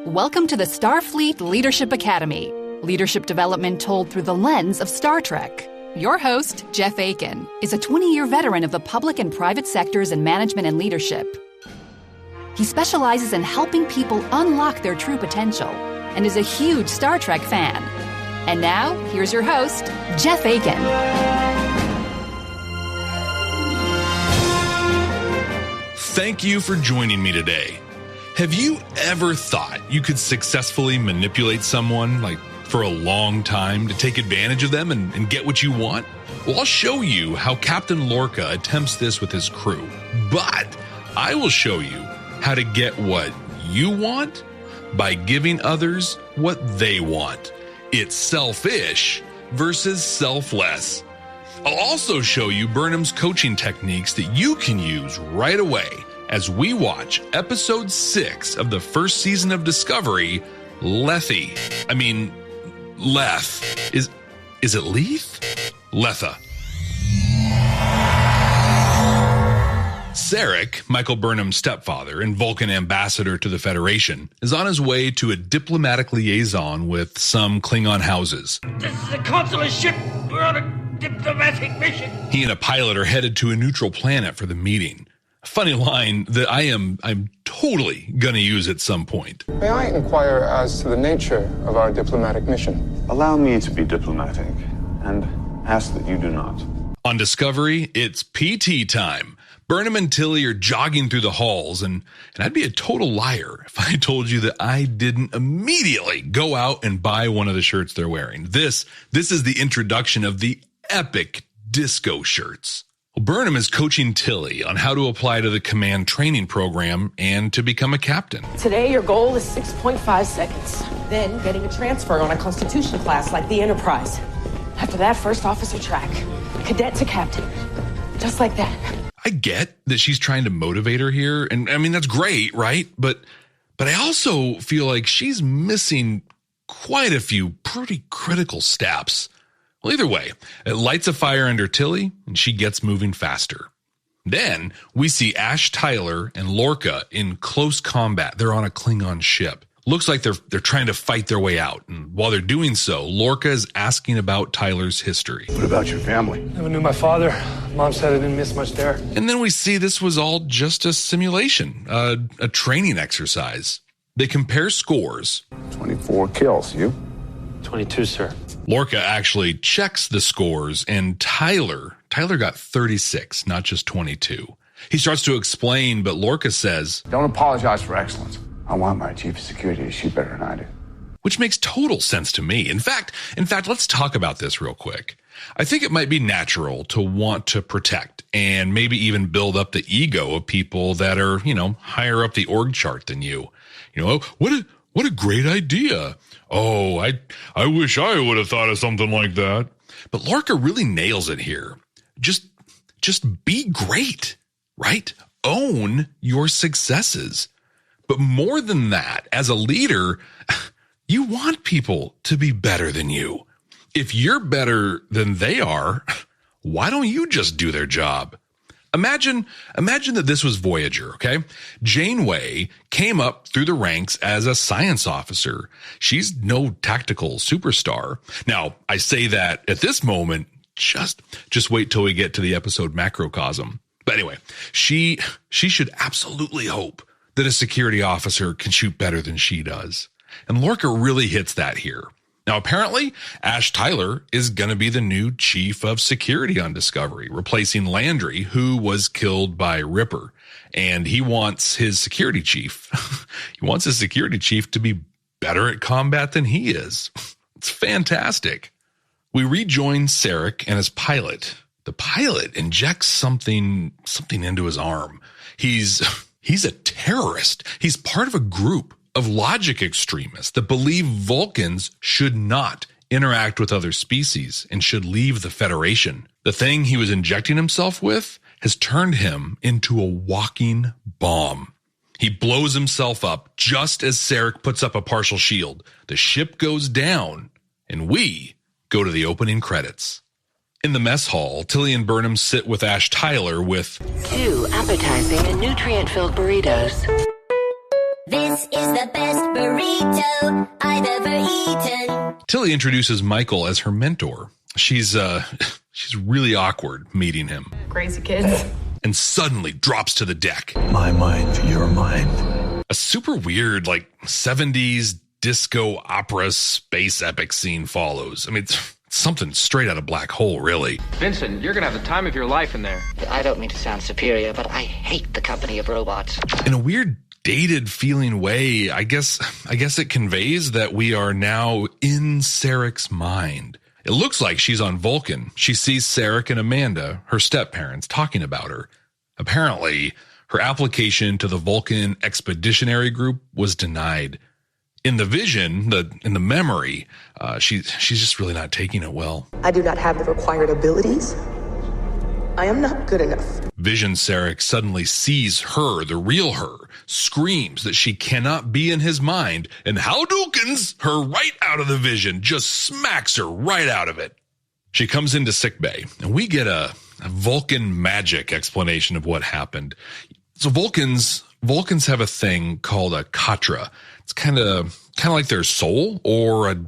Welcome to the Starfleet Leadership Academy, leadership development told through the lens of Star Trek. Your host, Jeff Akin, is a 20-year veteran of the public and private sectors in management and leadership. He specializes in helping people unlock their true potential and is a huge Star Trek fan. And now, here's your host, Jeff Akin. Thank you for joining me today. Have you ever thought you could successfully manipulate someone, for a long time to take advantage of them and get what you want? Well, I'll show you how Captain Lorca attempts this with his crew. But I will show you how to get what you want by giving others what they want. It's selfish versus selfless. I'll also show you Burnham's coaching techniques that you can use right away as we watch episode 6 of the first season of Discovery, Lethe. Lethe. Is it Lethe? Lethe. Sarek, Michael Burnham's stepfather and Vulcan ambassador to the Federation, is on his way to a diplomatic liaison with some Klingon houses. This is a consular ship. We're on a diplomatic mission. He and a pilot are headed to a neutral planet for the meeting. A funny line that I'm totally gonna use at some point. May I inquire as to the nature of our diplomatic mission? Allow me to be diplomatic and ask that you do not. On Discovery, it's PT time. Burnham and Tilly are jogging through the halls, and I'd be a total liar if I told you that I didn't immediately go out and buy one of the shirts they're wearing. This is the introduction of the epic disco shirts. Well, Burnham is coaching Tilly on how to apply to the command training program and to become a captain. Today, your goal is 6.5 seconds. Then getting a transfer on a Constitution class like the Enterprise. After that, first officer track, cadet to captain. Just like that. I get that she's trying to motivate her here, and that's great, right? But I also feel like she's missing quite a few pretty critical steps. Well, either way, it lights a fire under Tilly, and she gets moving faster. Then we see Ash Tyler and Lorca in close combat. They're on a Klingon ship. Looks like they're trying to fight their way out. And while they're doing so, Lorca is asking about Tyler's history. What about your family? Never knew my father. Mom said I didn't miss much there. And then we see this was all just a simulation, a training exercise. They compare scores. 24 kills. You? 22, sir. Lorca actually checks the scores, and Tyler got 36, not just 22. He starts to explain, but Lorca says, Don't apologize for excellence. I want my chief of security to shoot better than I do. Which makes total sense to me. In fact, let's talk about this real quick. I think it might be natural to want to protect and maybe even build up the ego of people that are, higher up the org chart than you. What a great idea. Oh, I wish I would have thought of something like that. But Lorca really nails it here. Just be great, right? Own your successes. But more than that, as a leader, you want people to be better than you. If you're better than they are, why don't you just do their job? Imagine that this was Voyager, okay? Janeway came up through the ranks as a science officer. She's no tactical superstar. Now, I say that at this moment, just wait till we get to the episode Macrocosm. But anyway, she should absolutely hope that a security officer can shoot better than she does. And Lorca really hits that here. Now, apparently, Ash Tyler is going to be the new chief of security on Discovery, replacing Landry, who was killed by Ripper. And he wants his security chief. To be better at combat than he is. It's fantastic. We rejoin Sarek and his pilot. The pilot injects something into his arm. He's a terrorist. He's part of a group of logic extremists that believe Vulcans should not interact with other species and should leave the Federation. The thing he was injecting himself with has turned him into a walking bomb. He blows himself up just as Sarek puts up a partial shield. The ship goes down, and we go to the opening credits. In the mess hall, Tilly and Burnham sit with Ash Tyler with 2 appetizing and nutrient-filled burritos. This is the best burrito I've ever eaten. Tilly introduces Michael as her mentor. She's really awkward meeting him. Crazy kids. And suddenly drops to the deck. My mind, your mind. A super weird, 70s disco opera space epic scene follows. I mean, it's something straight out of Black Hole, really. Vincent, you're going to have the time of your life in there. I don't mean to sound superior, but I hate the company of robots. In a weird, dated feeling way, I guess it conveys that we are now in Sarek's mind. It looks like she's on Vulcan. She sees Sarek and Amanda, her step-parents, talking about her. Apparently, her application to the Vulcan Expeditionary Group was denied. In the vision, in the memory, she's just really not taking it well. I do not have the required abilities. I am not good enough. Vision Sarek suddenly sees her, the real her, screams that she cannot be in his mind, and Howdoukins her right out of the vision, just smacks her right out of it. She comes into sickbay, and we get a Vulcan magic explanation of what happened. So Vulcans have a thing called a katra. It's kind of like their soul, or if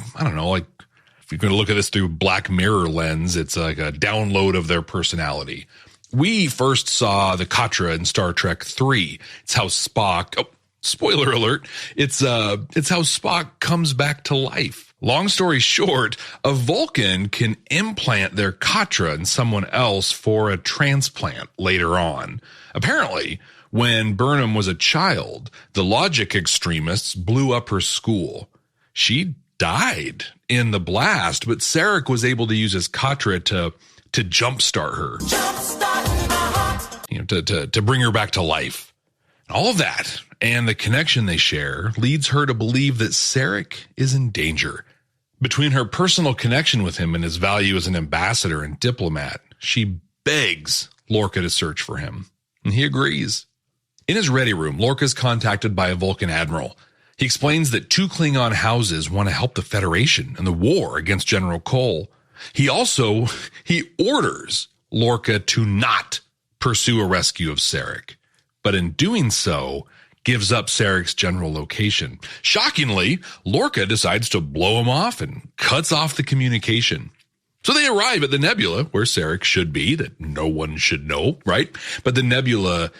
you're going to look at this through Black Mirror lens, it's like a download of their personality. We first saw the katra in Star Trek 3. It's how Spock, spoiler alert, it's how Spock comes back to life. Long story short, a Vulcan can implant their katra in someone else for a transplant later on. Apparently, when Burnham was a child, the logic extremists blew up her school. She died in the blast, but Sarek was able to use his katra to jumpstart her, to bring her back to life. All of that and the connection they share leads her to believe that Sarek is in danger. Between her personal connection with him and his value as an ambassador and diplomat, she begs Lorca to search for him, and he agrees. In his ready room, Lorca is contacted by a Vulcan admiral. He explains that 2 Klingon houses want to help the Federation in the war against General Cole. He orders Lorca to not pursue a rescue of Sarek, but in doing so, gives up Sarek's general location. Shockingly, Lorca decides to blow him off and cuts off the communication. So they arrive at the nebula where Sarek should be, that no one should know, right? But the nebula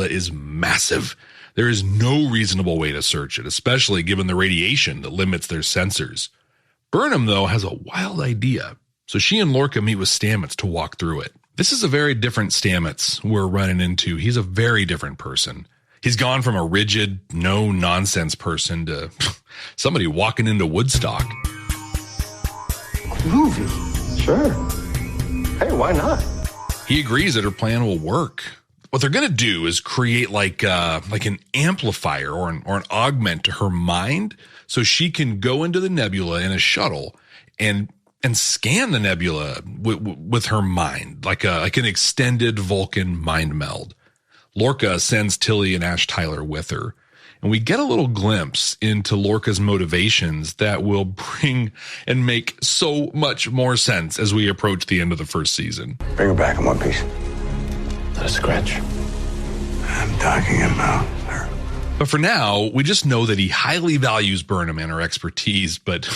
is massive. There is no reasonable way to search it, especially given the radiation that limits their sensors. Burnham, though, has a wild idea. So she and Lorca meet with Stamets to walk through it. This is a very different Stamets we're running into. He's a very different person. He's gone from a rigid, no-nonsense person to somebody walking into Woodstock. Groovy. Sure. Hey, why not? He agrees that her plan will work. What they're going to do is create like an amplifier or an augment to her mind, so she can go into the nebula in a shuttle and scan the nebula with her mind, like an extended Vulcan mind meld. Lorca sends Tilly and Ash Tyler with her, and we get a little glimpse into Lorca's motivations that will bring and make so much more sense as we approach the end of the first season. Bring her back in one piece. Not a scratch. I'm talking about her. But for now, we just know that he highly values Burnham and her expertise, but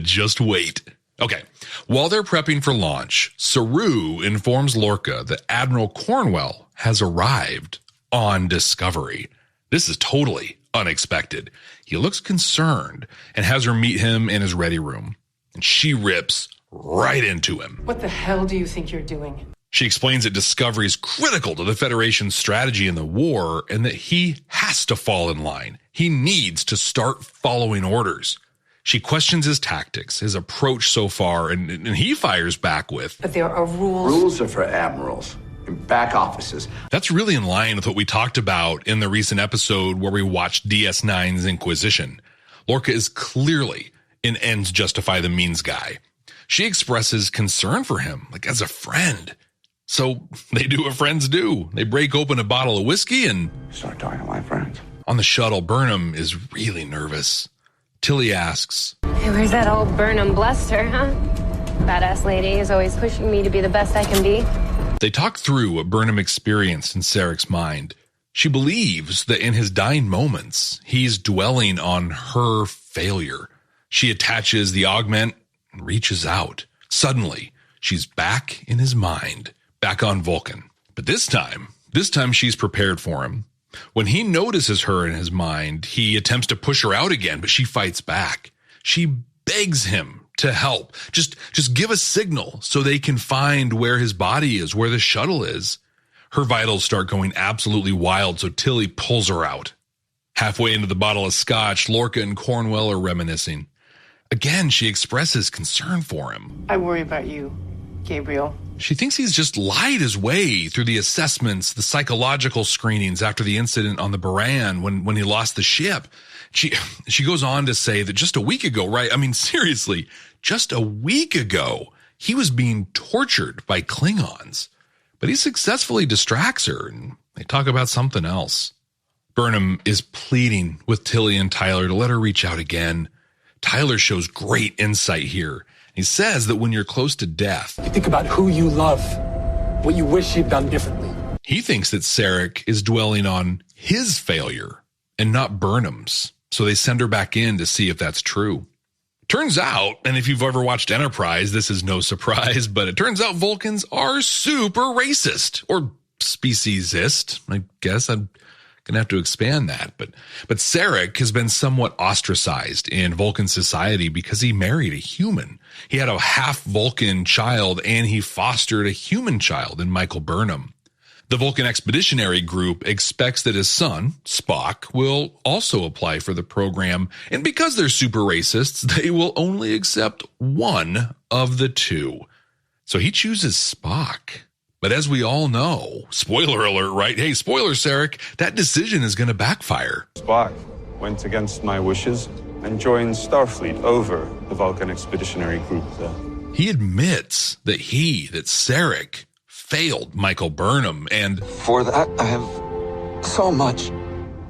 just wait. Okay, while they're prepping for launch, Saru informs Lorca that Admiral Cornwell has arrived on Discovery. This is totally unexpected. He looks concerned and has her meet him in his ready room, and she rips right into him. What the hell do you think you're doing? She explains that Discovery is critical to the Federation's strategy in the war and that he has to fall in line. He needs to start following orders. She questions his tactics, his approach so far, and he fires back with, "But there are rules." Rules are for admirals in back offices. That's really in line with what we talked about in the recent episode where we watched DS9's Inquisition. Lorca is clearly an ends justify the means guy. She expresses concern for him, like as a friend. So they do what friends do. They break open a bottle of whiskey and start talking to my friends. On the shuttle, Burnham is really nervous. Tilly asks, "Hey, where's that old Burnham Bluster, huh? Badass lady is always pushing me to be the best I can be." They talk through what Burnham experienced in Sarek's mind. She believes that in his dying moments, he's dwelling on her failure. She attaches the augment and reaches out. Suddenly, she's back in his mind, back on Vulcan. But this time she's prepared for him. When he notices her in his mind, he attempts to push her out again, but she fights back. She begs him to help. Just give a signal so they can find where his body is, where the shuttle is. Her vitals start going absolutely wild, so Tilly pulls her out. Halfway into the bottle of scotch, Lorca and Cornwell are reminiscing. Again, she expresses concern for him. I worry about you, Gabriel. She thinks he's just lied his way through the assessments, the psychological screenings after the incident on the Baran when he lost the ship. She goes on to say that just a week ago, right? I mean, seriously, just a week ago, he was being tortured by Klingons. But he successfully distracts her, and they talk about something else. Burnham is pleading with Tilly and Tyler to let her reach out again. Tyler shows great insight here. He says that when you're close to death, you think about who you love, what you wish you'd done differently. He thinks that Sarek is dwelling on his failure and not Burnham's. So they send her back in to see if that's true. Turns out, and if you've ever watched Enterprise, this is no surprise, but it turns out Vulcans are super racist, or speciesist. I guess I'm going to have to expand that. But Sarek has been somewhat ostracized in Vulcan society because he married a human. He had a half Vulcan child, and he fostered a human child in Michael Burnham. The Vulcan Expeditionary Group expects that his son, Spock, will also apply for the program, and because they're super racists, they will only accept one of the two. So he chooses Spock. But as we all know, spoiler alert, right? Hey, spoiler, Sarek, that decision is going to backfire. Spock went against my wishes and joined Starfleet over the Vulcan Expeditionary Group. He admits that Sarek failed Michael Burnham, and for that I have so much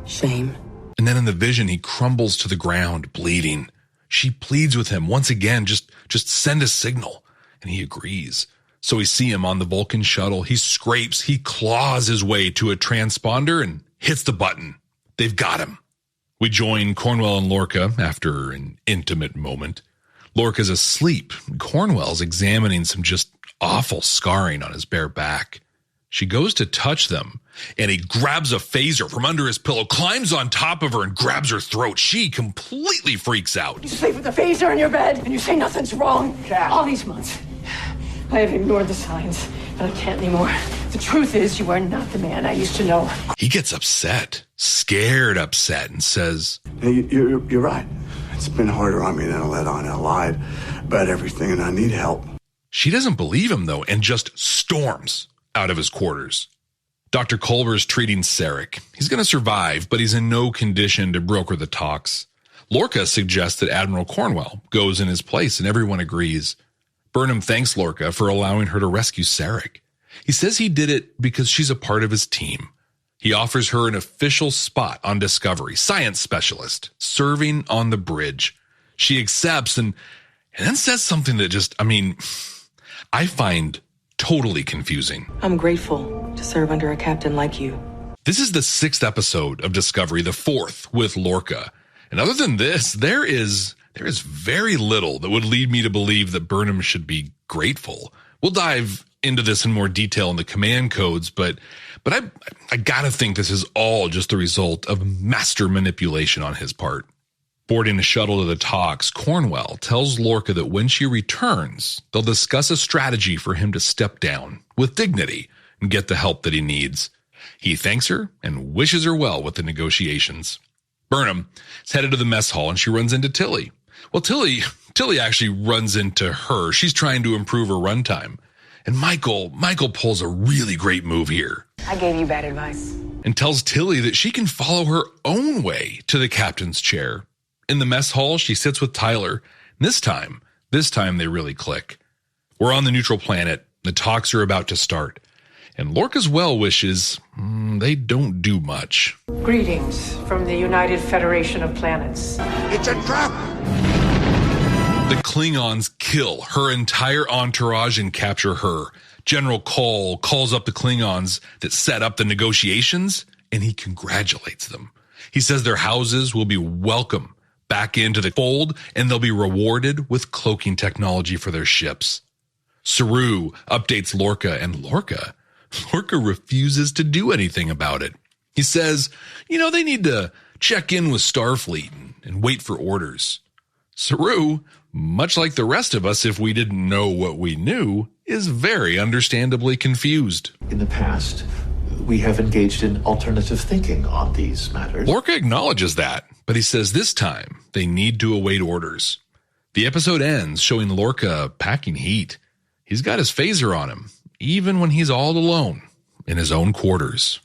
shame. And then in the vision, he crumbles to the ground, bleeding. She pleads with him once again, just send a signal, and he agrees. So we see him on the Vulcan shuttle. He scrapes, he claws his way to a transponder and hits the button. They've got him. We join Cornwell and Lorca after an intimate moment. Lorca's asleep. Cornwell's examining some just awful scarring on his bare back. She goes to touch them, and he grabs a phaser from under his pillow, climbs on top of her, and grabs her throat. She completely freaks out. You sleep with a phaser in your bed, and you say nothing's wrong. All these months, I have ignored the signs, but I can't anymore. The truth is, you are not the man I used to know. He gets upset, scared upset, and says, Hey, you're right. It's been harder on me than I let on. I lied about everything, and I need help. She doesn't believe him, though, and just storms out of his quarters. Dr. Culber's treating Sarek. He's going to survive, but he's in no condition to broker the talks. Lorca suggests that Admiral Cornwell goes in his place, and everyone agrees. Burnham thanks Lorca for allowing her to rescue Sarek. He says he did it because she's a part of his team. He offers her an official spot on Discovery, science specialist, serving on the bridge. She accepts and then says something that I find totally confusing. I'm grateful to serve under a captain like you. This is the 6th episode of Discovery, the 4th with Lorca. And other than this, there is very little that would lead me to believe that Burnham should be grateful. We'll dive into this in more detail in the command codes, but I gotta think this is all just the result of master manipulation on his part. Boarding a shuttle to the talks, Cornwell tells Lorca that when she returns, they'll discuss a strategy for him to step down with dignity and get the help that he needs. He thanks her and wishes her well with the negotiations. Burnham is headed to the mess hall and she runs into Tilly. Well, Tilly actually runs into her. She's trying to improve her runtime. And Michael pulls a really great move here. I gave you bad advice. And tells Tilly that she can follow her own way to the captain's chair. In the mess hall, she sits with Tyler. This time they really click. We're on the neutral planet. The talks are about to start. And Lorca's well wishes, they don't do much. Greetings from the United Federation of Planets. It's a trap! The Klingons kill her entire entourage and capture her. General Cole calls up the Klingons that set up the negotiations, and he congratulates them. He says their houses will be welcome back into the fold, and they'll be rewarded with cloaking technology for their ships. Saru updates Lorca, and Lorca refuses to do anything about it. He says, they need to check in with Starfleet and wait for orders. Saru, much like the rest of us if we didn't know what we knew, is very understandably confused. In the past, we have engaged in alternative thinking on these matters. Lorca acknowledges that, but he says this time they need to await orders. The episode ends showing Lorca packing heat. He's got his phaser on him, even when he's all alone in his own quarters.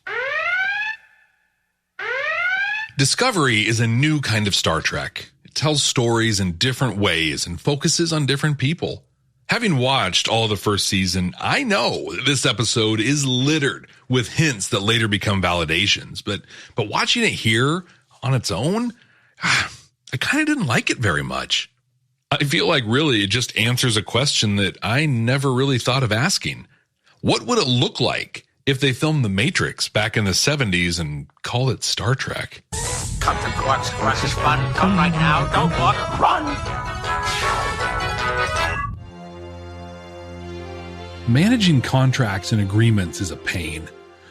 Discovery is a new kind of Star Trek. It tells stories in different ways and focuses on different people. Having watched all the first season, I know this episode is littered with hints that later become validations, but watching it here on its own, I kind of didn't like it very much. I feel like really it just answers a question that I never really thought of asking. What would it look like if they filmed The Matrix back in the 70s and called it Star Trek? Come to Quark's Crush is fun. Come right now. Don't walk. Run! Managing contracts and agreements is a pain.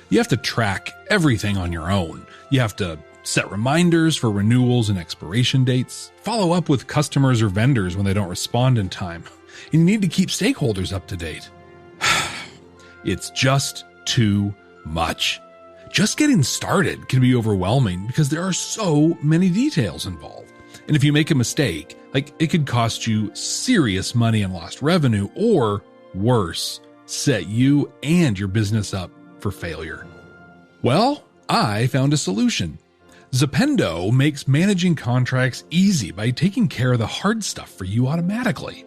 You have to track everything on your own. You have to set reminders for renewals and expiration dates, follow up with customers or vendors when they don't respond in time, and you need to keep stakeholders up to date. It's just too much. Just getting started can be overwhelming because there are so many details involved. And if you make a mistake, it could cost you serious money and lost revenue, or worse, set you and your business up for failure. Well, I found a solution. Zependo makes managing contracts easy by taking care of the hard stuff for you automatically.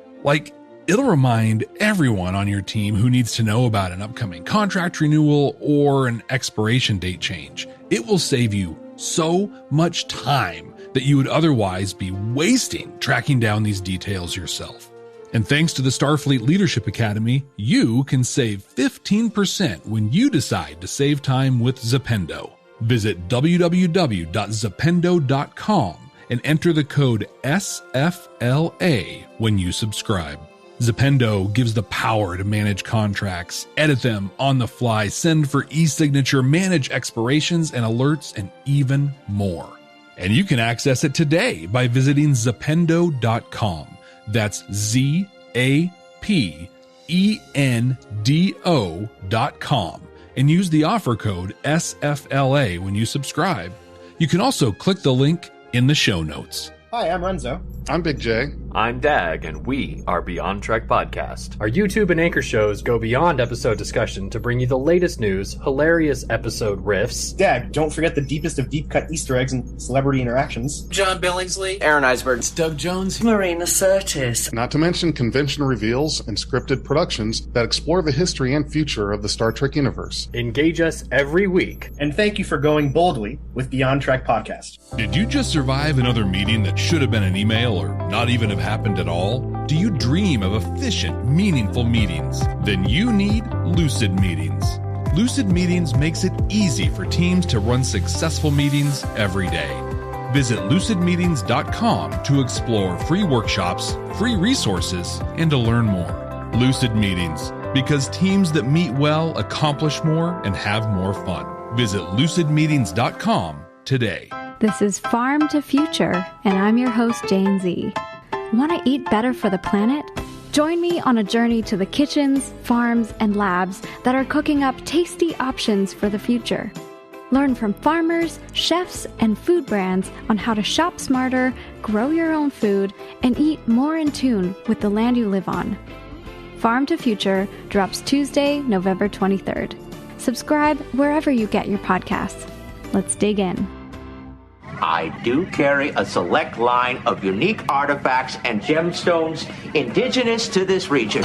It'll remind everyone on your team who needs to know about an upcoming contract renewal or an expiration date change. It will save you so much time that you would otherwise be wasting tracking down these details yourself. And thanks to the Starfleet Leadership Academy, you can save 15% when you decide to save time with Zependo. Visit www.zependo.com and enter the code SFLA when you subscribe. Zependo gives the power to manage contracts, edit them on the fly, send for e-signature, manage expirations and alerts, and even more. And you can access it today by visiting Zependo.com. That's ZAPENDO.com. And use the offer code SFLA when you subscribe. You can also click the link in the show notes. Hi, I'm Renzo. I'm Big J. I'm Dag, and we are Beyond Trek Podcast. Our YouTube and Anchor shows go beyond episode discussion to bring you the latest news, hilarious episode riffs. Dag, don't forget the deepest of deep-cut Easter eggs and celebrity interactions. John Billingsley. Aaron Eisberg. Doug Jones. Marina Sirtis. Not to mention convention reveals and scripted productions that explore the history and future of the Star Trek universe. Engage us every week. And thank you for going boldly with Beyond Trek Podcast. Did you just survive another meeting that should have been an email or not even have happened at all? Do you dream of efficient, meaningful meetings? Then you need Lucid Meetings. Lucid Meetings makes it easy for teams to run successful meetings every day. Visit lucidmeetings.com to explore free workshops, free resources, and to learn more. Lucid Meetings, because teams that meet well accomplish more and have more fun. Visit lucidmeetings.com today. This is Farm to Future, and I'm your host, Jane Z. Want to eat better for the planet? Join me on a journey to the kitchens, farms, and labs that are cooking up tasty options for the future. Learn from farmers, chefs, and food brands on how to shop smarter, grow your own food, and eat more in tune with the land you live on. Farm to Future drops Tuesday, November 23rd. Subscribe wherever you get your podcasts. Let's dig in. I do carry a select line of unique artifacts and gemstones indigenous to this region.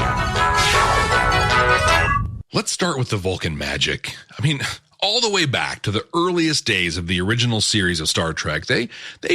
Let's start with the Vulcan magic. all the way back to the earliest days of the original series of Star Trek, they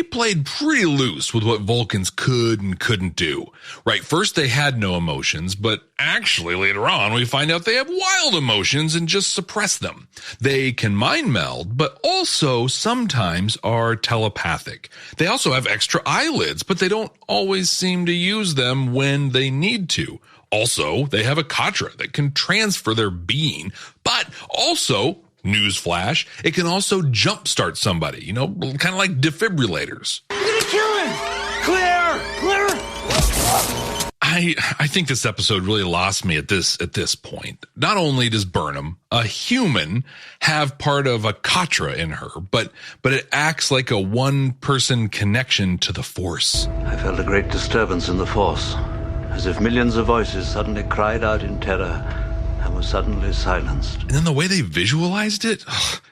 played pretty loose with what Vulcans could and couldn't do. Right, first they had no emotions, but actually later on we find out they have wild emotions and just suppress them. They can mind meld, but also sometimes are telepathic. They also have extra eyelids, but they don't always seem to use them when they need to. Also, they have a katra that can transfer their being, but also, newsflash, it can also jumpstart somebody, kind of like defibrillators. You're gonna kill him! Clear! I think this episode really lost me at this point. Not only does Burnham, a human, have part of a katra in her, but it acts like a one-person connection to the Force. I felt a great disturbance in the Force, as if millions of voices suddenly cried out in terror and were suddenly silenced. And then the way they visualized it,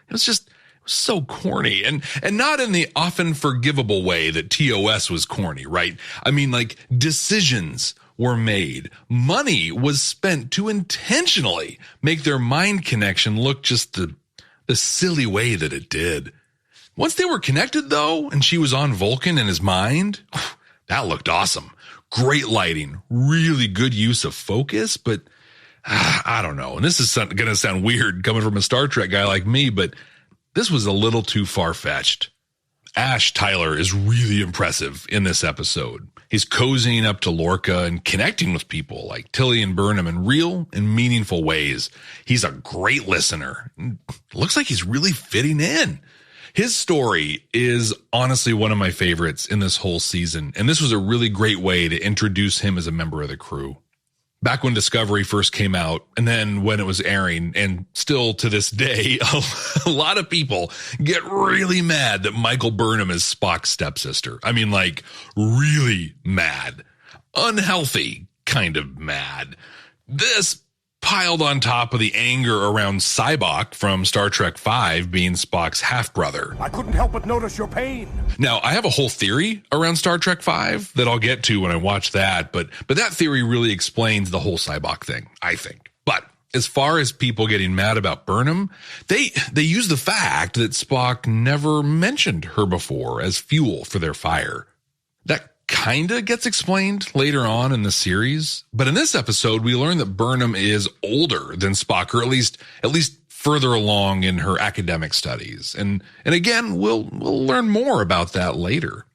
it was so corny, and not in the often forgivable way that TOS was corny, right? I mean, like, decisions were made. Money was spent to intentionally make their mind connection look just the silly way that it did. Once they were connected, though, and she was on Vulcan in his mind, that looked awesome. Great lighting, really good use of focus, but I don't know. And this is going to sound weird coming from a Star Trek guy like me, but this was a little too far-fetched. Ash Tyler is really impressive in this episode. He's cozying up to Lorca and connecting with people like Tilly and Burnham in real and meaningful ways. He's a great listener. Looks like he's really fitting in. His story is honestly one of my favorites in this whole season, and this was a really great way to introduce him as a member of the crew. Back when Discovery first came out, and then when it was airing, and still to this day, a lot of people get really mad that Michael Burnham is Spock's stepsister. I mean, like, really mad. Unhealthy kind of mad. This piled on top of the anger around Sybok from Star Trek V being Spock's half-brother. I couldn't help but notice your pain. Now, I have a whole theory around Star Trek V that I'll get to when I watch that, but that theory really explains the whole Sybok thing, I think. But as far as people getting mad about Burnham, they use the fact that Spock never mentioned her before as fuel for their fire. That kinda gets explained later on in the series, but in this episode we learn that Burnham is older than Spock, or at least further along in her academic studies. And again, we'll learn more about that later.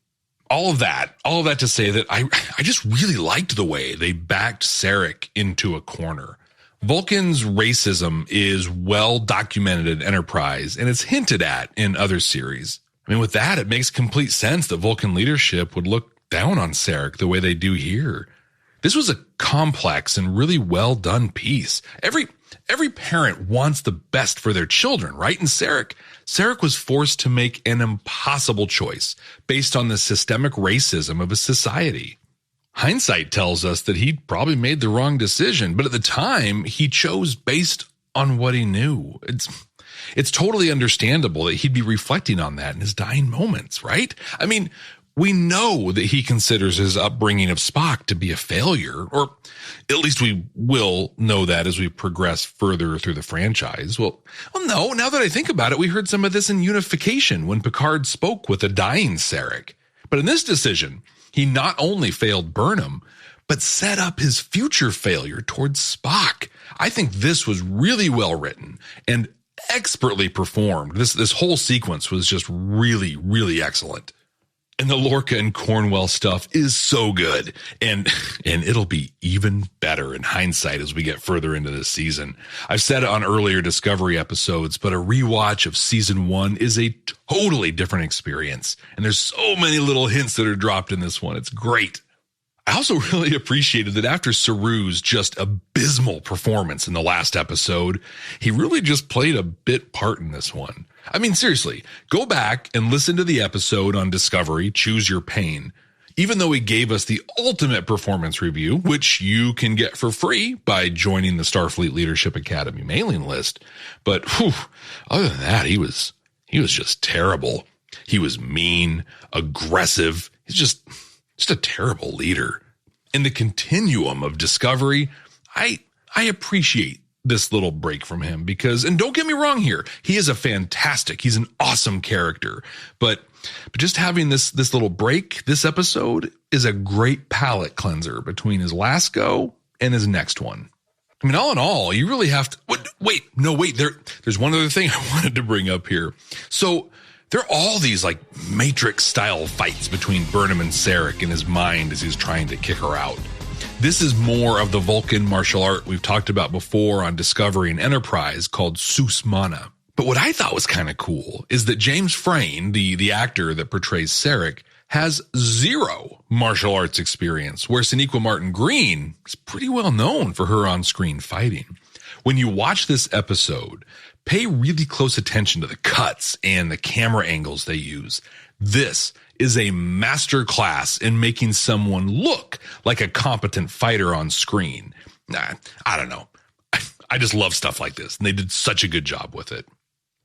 All of that to say that I just really liked the way they backed Sarek into a corner. Vulcan's racism is well documented in Enterprise, and it's hinted at in other series. I mean, with that, it makes complete sense that Vulcan leadership would look down on Sarek the way they do here. This was a complex and really well done piece. Every parent wants the best for their children, right? And Sarek was forced to make an impossible choice based on the systemic racism of his society. Hindsight tells us that he probably made the wrong decision, but at the time he chose based on what he knew. It's totally understandable that he'd be reflecting on that in his dying moments, right? I mean, we know that he considers his upbringing of Spock to be a failure, or at least we will know that as we progress further through the franchise. Well, no, now that I think about it, we heard some of this in Unification when Picard spoke with a dying Sarek. But in this decision, he not only failed Burnham, but set up his future failure towards Spock. I think this was really well written and expertly performed. This whole sequence was just really, really excellent. And the Lorca and Cornwell stuff is so good, and it'll be even better in hindsight as we get further into this season. I've said it on earlier Discovery episodes, but a rewatch of season 1 is a totally different experience. And there's so many little hints that are dropped in this one. It's great. I also really appreciated that after Saru's just abysmal performance in the last episode, he really just played a bit part in this one. I mean, seriously, go back and listen to the episode on Discovery, Choose Your Pain. Even though he gave us the ultimate performance review, which you can get for free by joining the Starfleet Leadership Academy mailing list. But other than that, he was just terrible. He was mean, aggressive. He's just a terrible leader. In the continuum of Discovery, I appreciate this little break from him because, and don't get me wrong here, he's an awesome character, but just having this little break, this episode is a great palate cleanser between his last go and his next one. I mean, all in all, you really have to, there's one other thing I wanted to bring up here. So there are all these like Matrix style fights between Burnham and Sarek in his mind as he's trying to kick her out. This is more of the Vulcan martial art we've talked about before on Discovery and Enterprise called Sus Mana. But what I thought was kind of cool is that James Frain, the actor that portrays Sarek, has zero martial arts experience, where Sonequa Martin Green is pretty well known for her on-screen fighting. When you watch this episode, pay really close attention to the cuts and the camera angles they use. This is a master class in making someone look like a competent fighter on screen. I don't know. I just love stuff like this, and they did such a good job with it.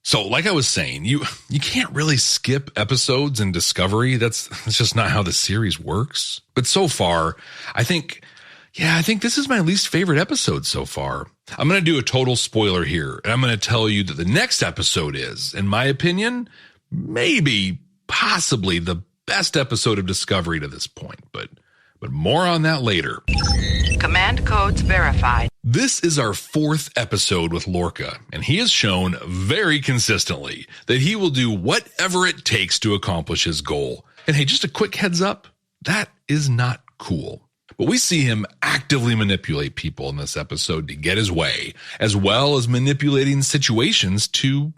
So like I was saying, you can't really skip episodes in Discovery. That's just not how the series works. But so far, I think this is my least favorite episode so far. I'm going to do a total spoiler here, and I'm going to tell you that the next episode is, in my opinion, possibly the best episode of Discovery to this point, but more on that later. Command codes verified. This is our 4th episode with Lorca, and he has shown very consistently that he will do whatever it takes to accomplish his goal. And hey, just a quick heads up, that is not cool. But we see him actively manipulate people in this episode to get his way, as well as manipulating situations to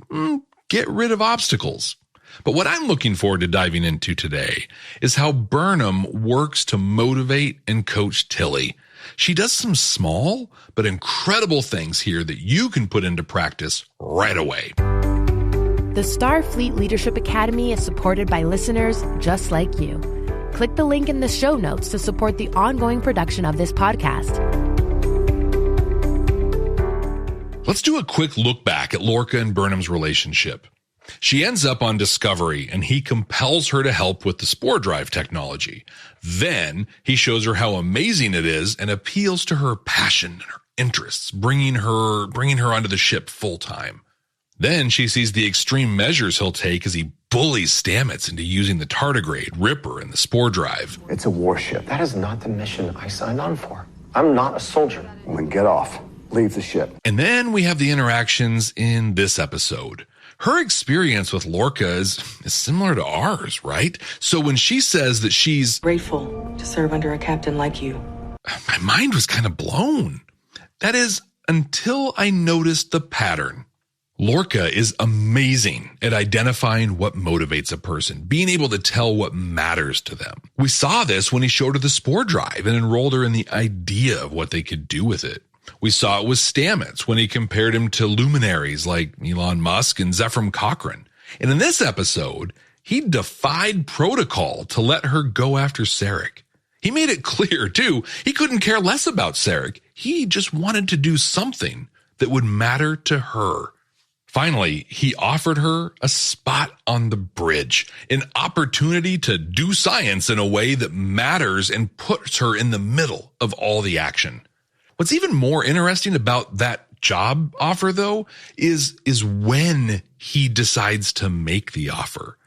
get rid of obstacles. But what I'm looking forward to diving into today is how Burnham works to motivate and coach Tilly. She does some small but incredible things here that you can put into practice right away. The Starfleet Leadership Academy is supported by listeners just like you. Click the link in the show notes to support the ongoing production of this podcast. Let's do a quick look back at Lorca and Burnham's relationship. She ends up on Discovery, and he compels her to help with the spore drive technology. Then he shows her how amazing it is and appeals to her passion and her interests, bringing her onto the ship full time. Then she sees the extreme measures he'll take as he bullies Stamets into using the tardigrade, Ripper, and the spore drive. It's a warship. That is not the mission I signed on for. I'm not a soldier. Well, then get off. Leave the ship. And then we have the interactions in this episode. Her experience with Lorca is similar to ours, right? So when she says that she's grateful to serve under a captain like you, my mind was kind of blown. That is, until I noticed the pattern. Lorca is amazing at identifying what motivates a person, being able to tell what matters to them. We saw this when he showed her the spore drive and enrolled her in the idea of what they could do with it. We saw it with Stamets when he compared him to luminaries like Elon Musk and Zefram Cochrane. And in this episode, he defied protocol to let her go after Sarek. He made it clear, too, he couldn't care less about Sarek. He just wanted to do something that would matter to her. Finally, he offered her a spot on the bridge, an opportunity to do science in a way that matters and puts her in the middle of all the action. What's even more interesting about that job offer, though, is when he decides to make the offer.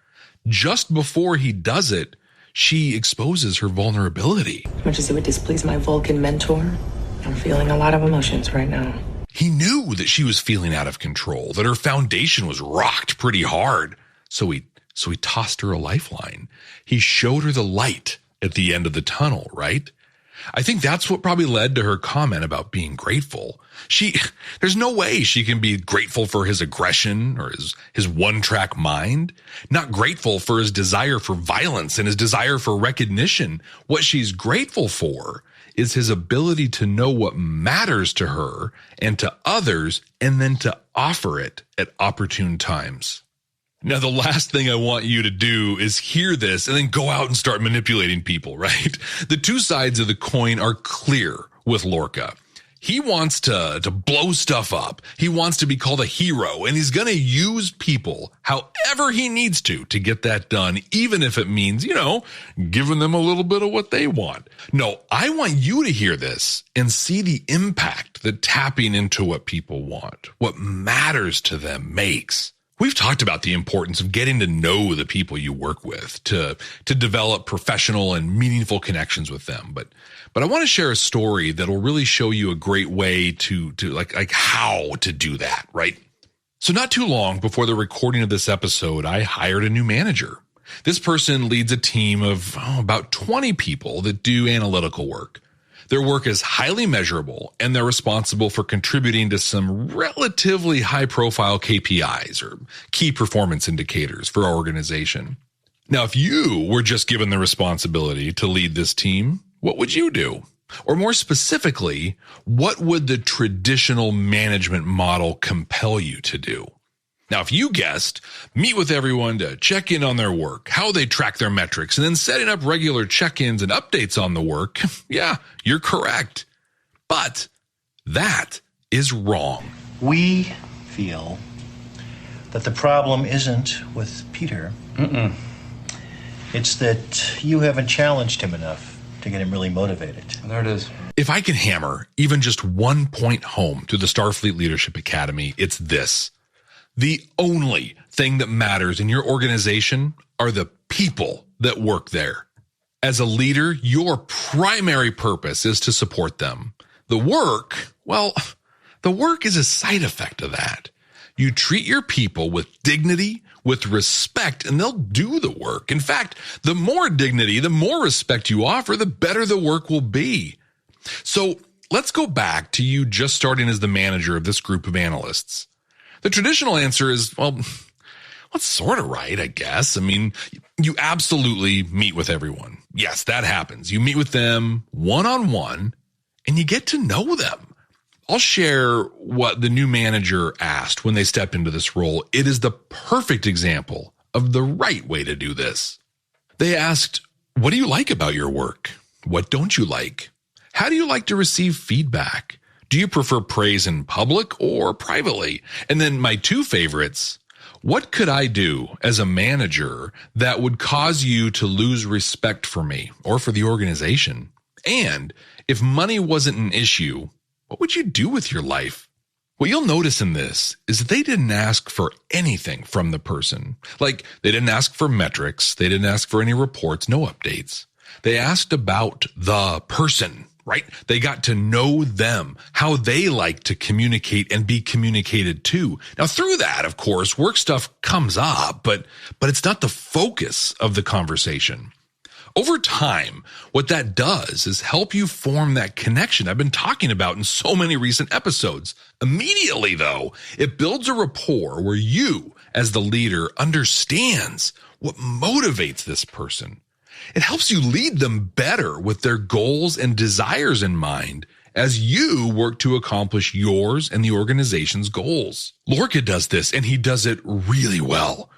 Just before he does it, she exposes her vulnerability. As much as it would displease my Vulcan mentor, I'm feeling a lot of emotions right now. He knew that she was feeling out of control, that her foundation was rocked pretty hard. So he tossed her a lifeline. He showed her the light at the end of the tunnel, right? I think that's what probably led to her comment about being grateful. There's no way she can be grateful for his aggression or his one-track mind, not grateful for his desire for violence and his desire for recognition. What she's grateful for is his ability to know what matters to her and to others, and then to offer it at opportune times. Now, the last thing I want you to do is hear this and then go out and start manipulating people, right? The two sides of the coin are clear with Lorca. He wants to blow stuff up. He wants to be called a hero, and he's going to use people however he needs to get that done, even if it means, giving them a little bit of what they want. No, I want you to hear this and see the impact that tapping into what people want, what matters to them makes. We've talked about the importance of getting to know the people you work with to develop professional and meaningful connections with them. But I want to share a story that will really show you a great way to like how to do that, right? So not too long before the recording of this episode, I hired a new manager. This person leads a team of about 20 people that do analytical work. Their work is highly measurable, and they're responsible for contributing to some relatively high-profile KPIs or key performance indicators for our organization. Now, if you were just given the responsibility to lead this team, what would you do? Or more specifically, what would the traditional management model compel you to do? Now, if you guessed, meet with everyone to check in on their work, how they track their metrics, and then setting up regular check-ins and updates on the work, yeah, you're correct. But that is wrong. We feel that the problem isn't with Peter. It's that you haven't challenged him enough to get him really motivated. There it is. If I can hammer even just 1 point home to the Starfleet Leadership Academy, it's this. The only thing that matters in your organization are the people that work there. As a leader, your primary purpose is to support them. The work, well, the work is a side effect of that. You treat your people with dignity, with respect, and they'll do the work. In fact, the more dignity, the more respect you offer, the better the work will be. So let's go back to you just starting as the manager of this group of analysts. The traditional answer is, well, that's sort of right, I guess. I mean, you absolutely meet with everyone. Yes, that happens. You meet with them one-on-one, and you get to know them. I'll share what the new manager asked when they stepped into this role. It is the perfect example of the right way to do this. They asked, what do you like about your work? What don't you like? How do you like to receive feedback? Do you prefer praise in public or privately? And then my two favorites, what could I do as a manager that would cause you to lose respect for me or for the organization? And if money wasn't an issue, what would you do with your life? What you'll notice in this is that they didn't ask for anything from the person. Like, they didn't ask for metrics. They didn't ask for any reports, no updates. They asked about the person. Right? They got to know them, how they like to communicate and be communicated to. Now, through that, of course, work stuff comes up, but it's not the focus of the conversation. Over time, what that does is help you form that connection I've been talking about in so many recent episodes. Immediately, though, it builds a rapport where you, as the leader, understands what motivates this person. It helps you lead them better with their goals and desires in mind as you work to accomplish yours and the organization's goals. Lorca does this, and he does it really well.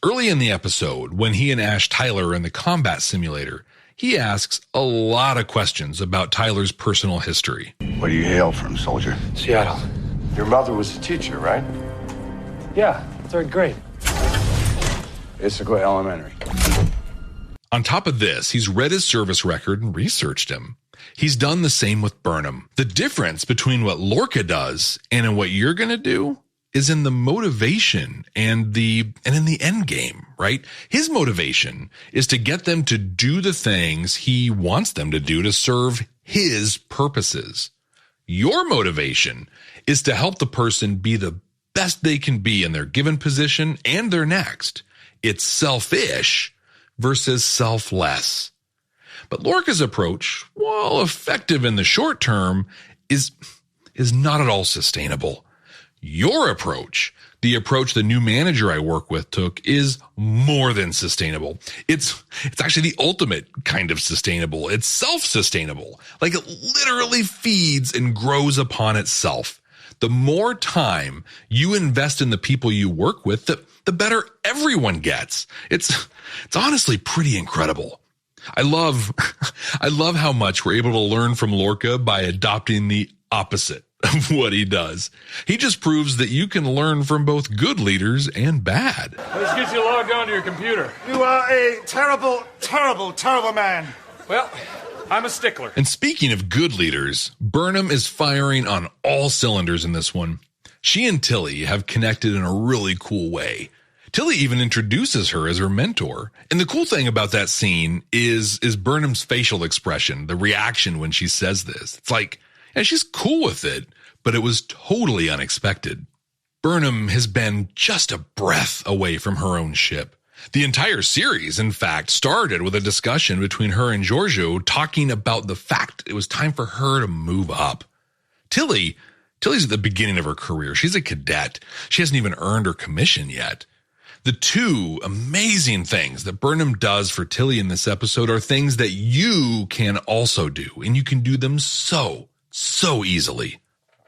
Early in the episode, when he and Ash Tyler are in the combat simulator, he asks a lot of questions about Tyler's personal history. Where do you hail from, soldier? Seattle. Your mother was a teacher, right? Yeah, 3rd grade. Issaquah Elementary. On top of this, he's read his service record and researched him. He's done the same with Burnham. The difference between what Lorca does and in what you're going to do is in the motivation and in the end game, right? His motivation is to get them to do the things he wants them to do to serve his purposes. Your motivation is to help the person be the best they can be in their given position and their next. It's selfish versus selfless. But Lorca's approach, while effective in the short term, is not at all sustainable. Your approach, the approach the new manager I work with took, is more than sustainable. It's actually the ultimate kind of sustainable. It's self-sustainable. Like, it literally feeds and grows upon itself. The more time you invest in the people you work with, the better everyone gets. It's honestly pretty incredible. I love how much we're able to learn from Lorca by adopting the opposite of what he does. He just proves that you can learn from both good leaders and bad. Let's get you logged onto your computer. You are a terrible, terrible, terrible man. Well, I'm a stickler. And speaking of good leaders, Burnham is firing on all cylinders in this one. She and Tilly have connected in a really cool way. Tilly even introduces her as her mentor. And the cool thing about that scene is Burnham's facial expression, the reaction when she says this. It's like, yeah, she's cool with it, but it was totally unexpected. Burnham has been just a breath away from her own ship. The entire series, in fact, started with a discussion between her and Giorgio talking about the fact it was time for her to move up. Tilly's at the beginning of her career. She's a cadet. She hasn't even earned her commission yet. The two amazing things that Burnham does for Tilly in this episode are things that you can also do, and you can do them so easily.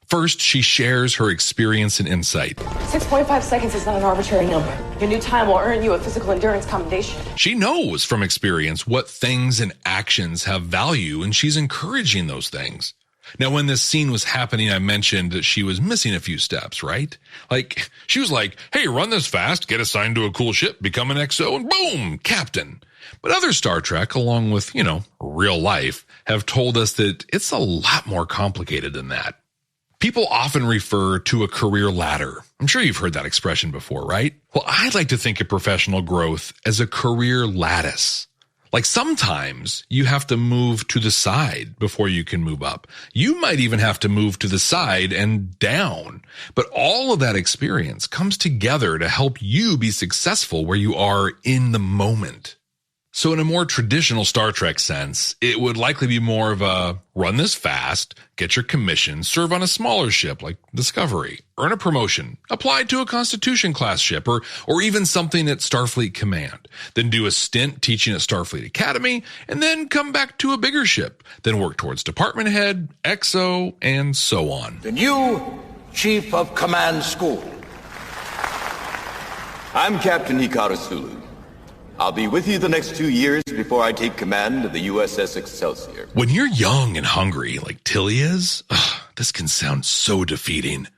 First, she shares her experience and insight. 6.5 seconds is not an arbitrary number. Your new time will earn you a physical endurance commendation. She knows from experience what things and actions have value, and she's encouraging those things. Now, when this scene was happening, I mentioned that she was missing a few steps, right? Like, she was like, hey, run this fast, get assigned to a cool ship, become an XO, and boom, captain. But other Star Trek, along with, real life, have told us that it's a lot more complicated than that. People often refer to a career ladder. I'm sure you've heard that expression before, right? Well, I like to think of professional growth as a career lattice. Like sometimes you have to move to the side before you can move up. You might even have to move to the side and down. But all of that experience comes together to help you be successful where you are in the moment. So in a more traditional Star Trek sense, it would likely be more of a run this fast, get your commission, serve on a smaller ship like Discovery, earn a promotion, apply to a Constitution class ship, or even something at Starfleet Command, then do a stint teaching at Starfleet Academy, and then come back to a bigger ship, then work towards department head, XO, and so on. The new Chief of Command School. I'm Captain Hikaru Sulu. I'll be with you the next 2 years before I take command of the USS Excelsior. When you're young and hungry like Tilly is, this can sound so defeating.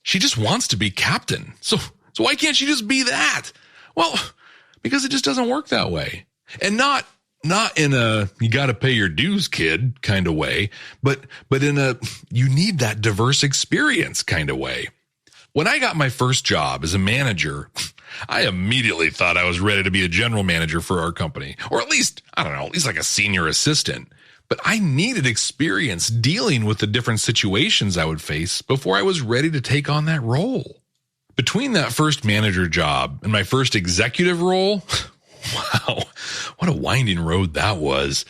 She just wants to be captain. So why can't she just be that? Well, because it just doesn't work that way. And not in a you got to pay your dues, kid kind of way, but in a you need that diverse experience kind of way. When I got my first job as a manager, I immediately thought I was ready to be a general manager for our company, or at least like a senior assistant. But I needed experience dealing with the different situations I would face before I was ready to take on that role. Between that first manager job and my first executive role, wow, what a winding road that was.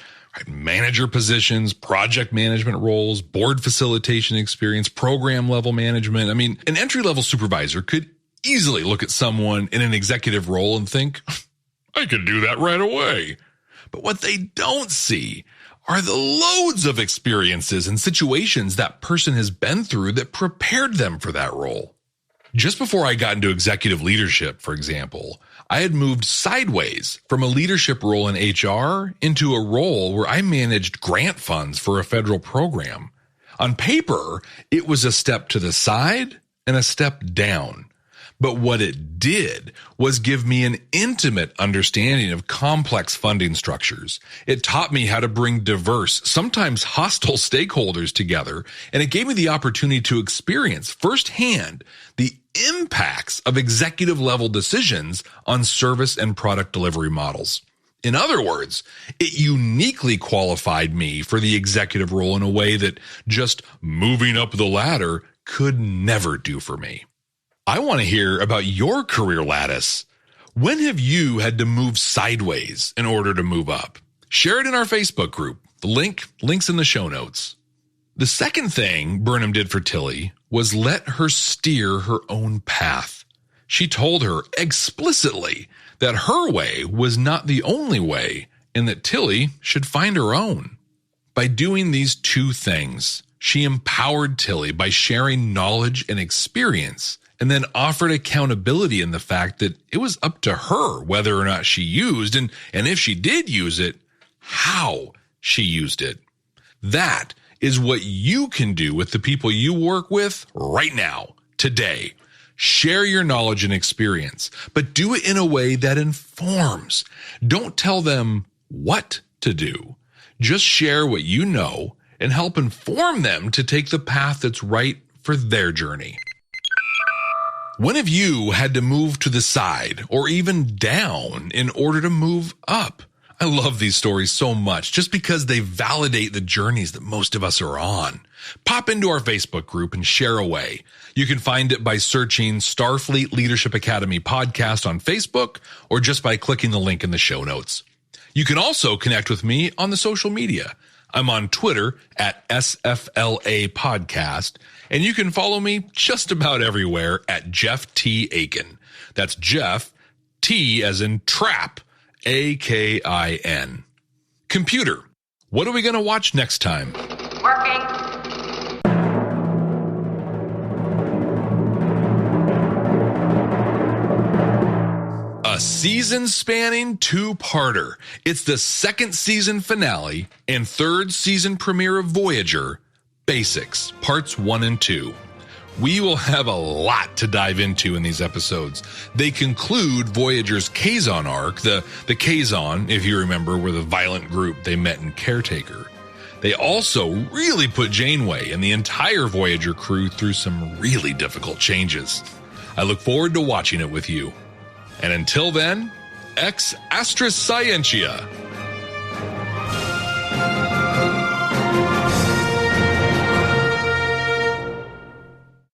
Manager positions, project management roles, board facilitation experience, program level management. I mean, an entry-level supervisor could easily look at someone in an executive role and think, I could do that right away. But what they don't see are the loads of experiences and situations that person has been through that prepared them for that role. Just before I got into executive leadership, for example, I had moved sideways from a leadership role in HR into a role where I managed grant funds for a federal program. On paper, it was a step to the side and a step down. But what it did was give me an intimate understanding of complex funding structures. It taught me how to bring diverse, sometimes hostile stakeholders together, and it gave me the opportunity to experience firsthand the impacts of executive level decisions on service and product delivery models. In other words, it uniquely qualified me for the executive role in a way that just moving up the ladder could never do for me. I want to hear about your career lattice. When have you had to move sideways in order to move up? Share it in our Facebook group. The link's in the show notes. The second thing Burnham did for Tilly was let her steer her own path. She told her explicitly that her way was not the only way and that Tilly should find her own. By doing these two things, she empowered Tilly by sharing knowledge and experience, and then offered accountability in the fact that it was up to her whether or not she used, and if she did use it, how she used it. That is what you can do with the people you work with right now, today. Share your knowledge and experience, but do it in a way that informs. Don't tell them what to do. Just share what you know and help inform them to take the path that's right for their journey. When have you had to move to the side or even down in order to move up? I love these stories so much just because they validate the journeys that most of us are on. Pop into our Facebook group and share away. You can find it by searching Starfleet Leadership Academy podcast on Facebook or just by clicking the link in the show notes. You can also connect with me on the social media. I'm on Twitter at SFLA Podcast, and you can follow me just about everywhere at Jeff T. Akin. That's Jeff, T as in trap, Akin. Computer, what are we going to watch next time? Working. A season-spanning two-parter. It's the second season finale and third season premiere of Voyager, Basics, Parts 1 and 2. We will have a lot to dive into in these episodes. They conclude Voyager's Kazon arc. The Kazon, if you remember, were the violent group they met in Caretaker. They also really put Janeway and the entire Voyager crew through some really difficult changes. I look forward to watching it with you. And until then, ex astra scientia.